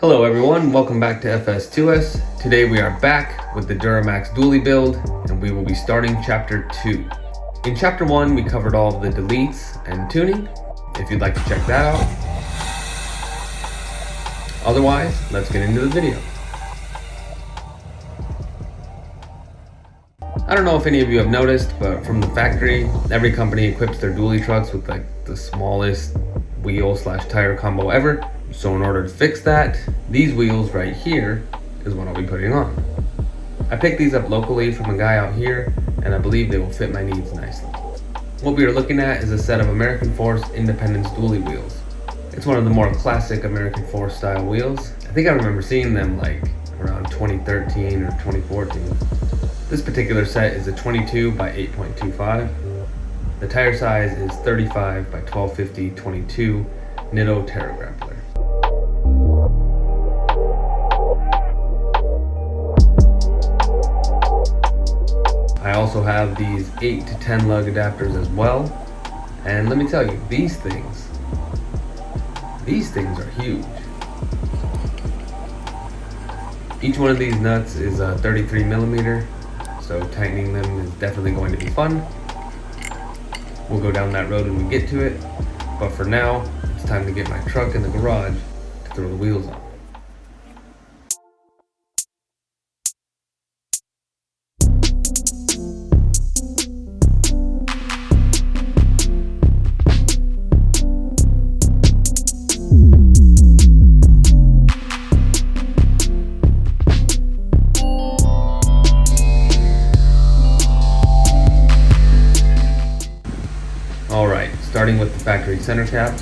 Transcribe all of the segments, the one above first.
Hello everyone, welcome back to FS2S. Today we are back with the Duramax dually build and we will be starting chapter 2. In chapter 1 we covered all of the deletes and tuning, if you'd like to check that out. Otherwise, let's get into the video. I don't know if any of you have noticed, but from the factory, every company equips their dually trucks with like the smallest wheel/tire combo ever. So in order to fix that, these wheels right here is what I'll be putting on. I picked these up locally from a guy out here, and I believe they will fit my needs nicely. What we are looking at is a set of American Force Independence dually wheels. It's one of the more classic American Force style wheels. I think I remember seeing them like around 2013 or 2014. This particular set is a 22 by 8.25. The tire size is 35 by 1250 22 Nitto Terra Grappler. I also have these 8 to 10 lug adapters as well. And let me tell you, these things are huge. Each one of these nuts is a 33 millimeter, so tightening them is definitely going to be fun. We'll go down that road when we get to it, but for now, it's time to get my truck in the garage to throw the wheels on. Alright, starting with the factory center caps.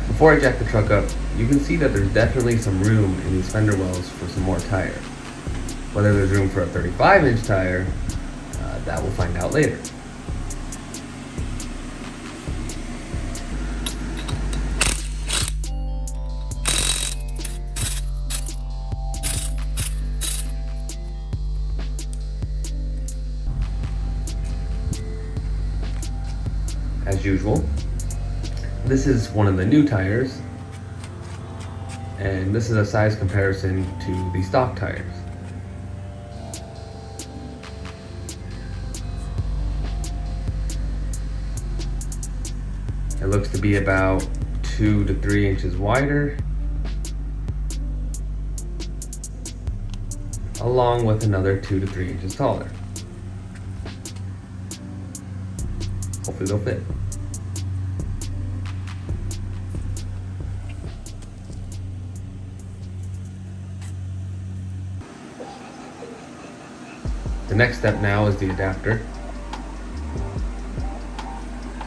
Before I jack the truck up, you can see that there's definitely some room in these fender wells for some more tire. Whether there's room for a 35-inch tire, that we'll find out later. As usual, this is one of the new tires, and this is a size comparison to the stock tires. It looks to be about 2 to 3 inches wider, along with another 2 to 3 inches taller. Hopefully they'll fit. The next step now is the adapter.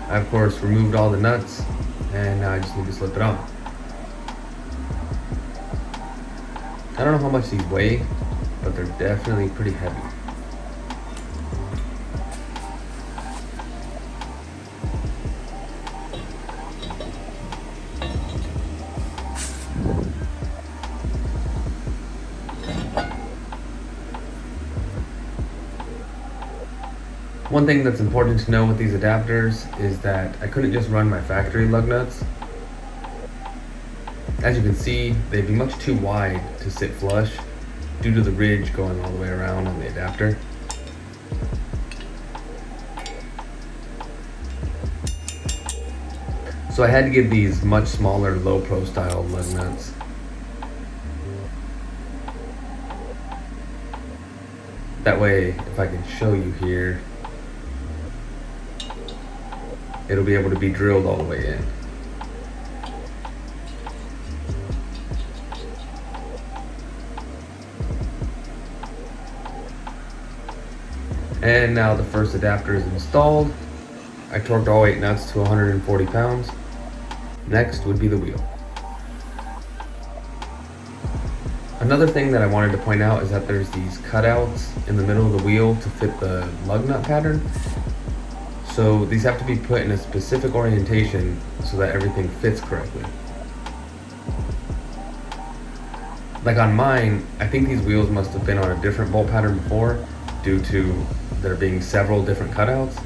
I of course removed all the nuts and now I just need to slip it on. I don't know how much these weigh, but they're definitely pretty heavy. One thing that's important to know with these adapters is that I couldn't just run my factory lug nuts. As you can see, they'd be much too wide to sit flush due to the ridge going all the way around on the adapter. So I had to give these much smaller low pro style lug nuts. That way, if I can show you here, it'll be able to be drilled all the way in. And now the first adapter is installed. I torqued all 8 nuts to 140 pounds. Next would be the wheel. Another thing that I wanted to point out is that there's these cutouts in the middle of the wheel to fit the lug nut pattern. So these have to be put in a specific orientation so that everything fits correctly. Like on mine, I think these wheels must have been on a different bolt pattern before due to there being several different cutouts.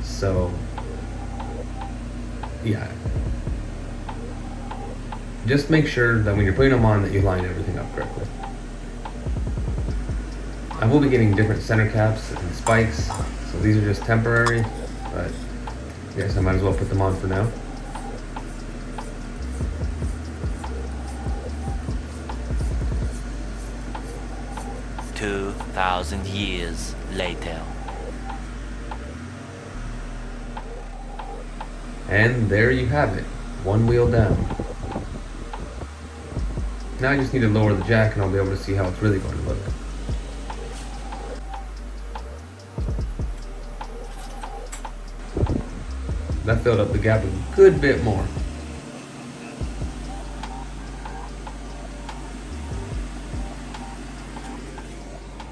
So, yeah. Just make sure that when you're putting them on that you line everything up correctly. I will be getting different center caps and spikes, so these are just temporary, but I guess I might as well put them on for now. $2,000 later. And there you have it, one wheel down. Now I just need to lower the jack and I'll be able to see how it's really going to look. That filled up the gap a good bit more.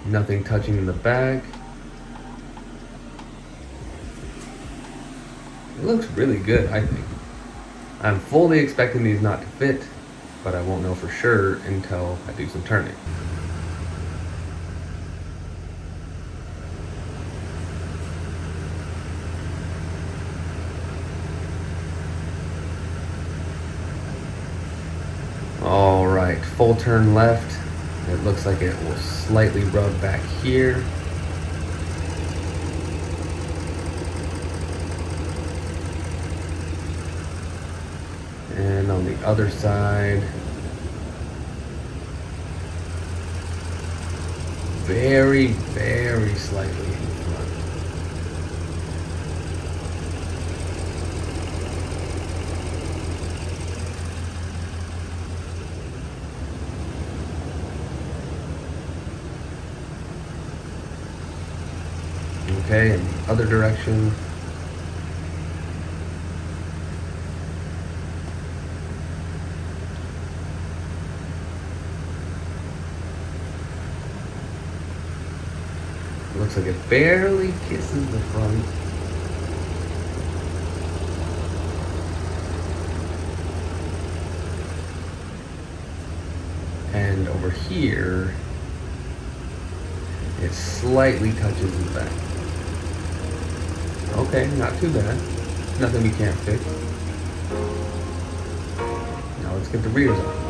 Nothing touching in the back. It looks really good, I think. I'm fully expecting these not to fit, but I won't know for sure until I do some turning. All right, full turn left. It looks like it will slightly rub back here. And on the other side, very, very slightly in front. Okay, and the other direction. Looks like it barely kisses the front. And over here, it slightly touches the back. Okay, not too bad. Nothing we can't fix. Now let's get the rears on.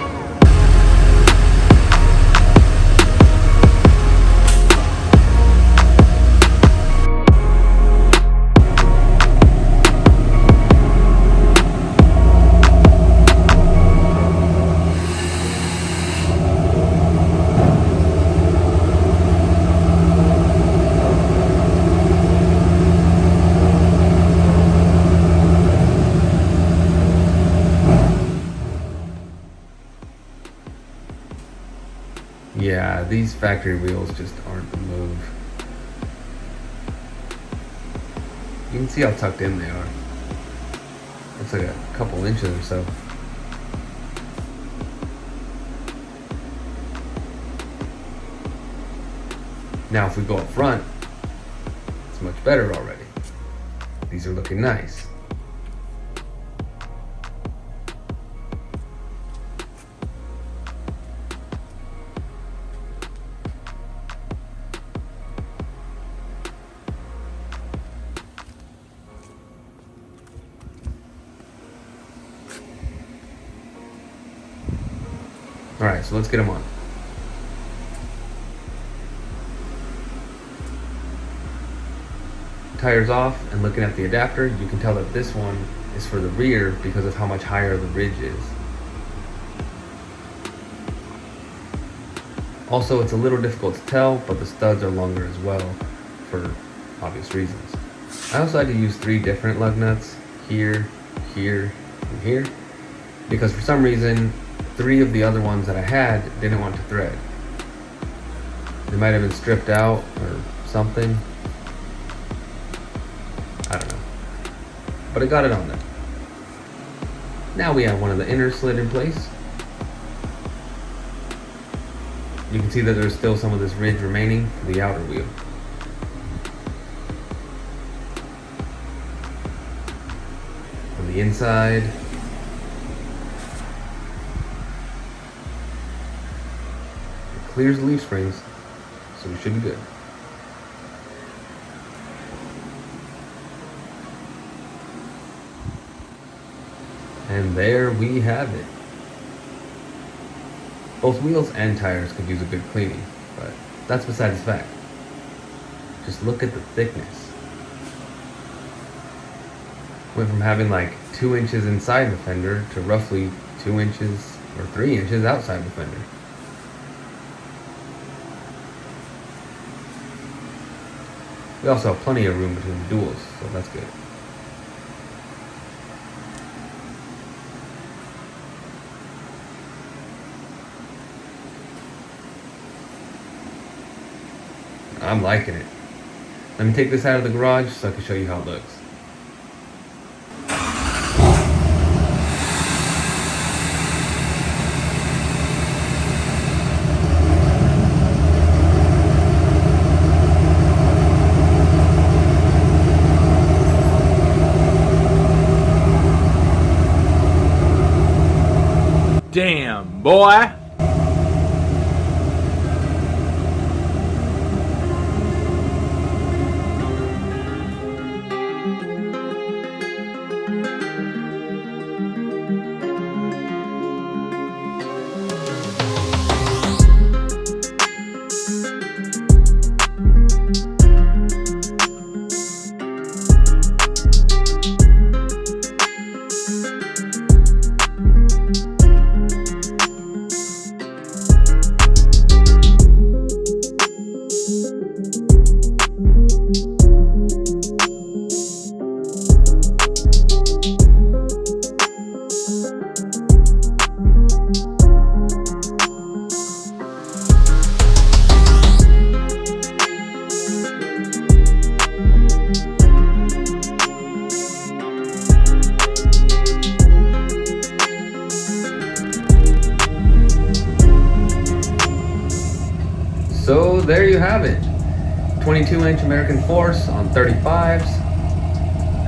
Yeah, these factory wheels just aren't the move. You can see how tucked in they are. Looks like a couple inches or so. Now if we go up front, it's much better already. These are looking nice. All right, so let's get them on. Tires off, and looking at the adapter, you can tell that this one is for the rear because of how much higher the ridge is. Also, it's a little difficult to tell, but the studs are longer as well for obvious reasons. I also had to use 3 different lug nuts, here, here, and here, because for some reason, 3 of the other ones that I had didn't want to thread. They might have been stripped out or something. I don't know. But I got it on there. Now we have one of the inner slid in place. You can see that there's still some of this ridge remaining for the outer wheel. On the inside, clears the leaf springs, so we should be good. And there we have it. Both wheels and tires could use a good cleaning, but that's besides the fact. Just look at the thickness. Went from having like 2 inches inside the fender to roughly 2 inches or 3 inches outside the fender. We also have plenty of room between the duals, so that's good. I'm liking it. Let me take this out of the garage so I can show you how it looks. Damn, boy! So there you have it. 22-inch American Force on 35s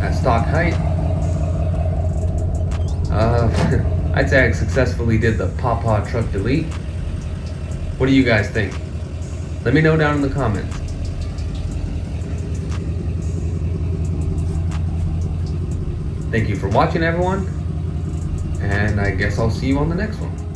at stock height. I'd say I successfully did the Pawpaw Truck Delete. What do you guys think? Let me know down in the comments. Thank you for watching, everyone, and I guess I'll see you on the next one.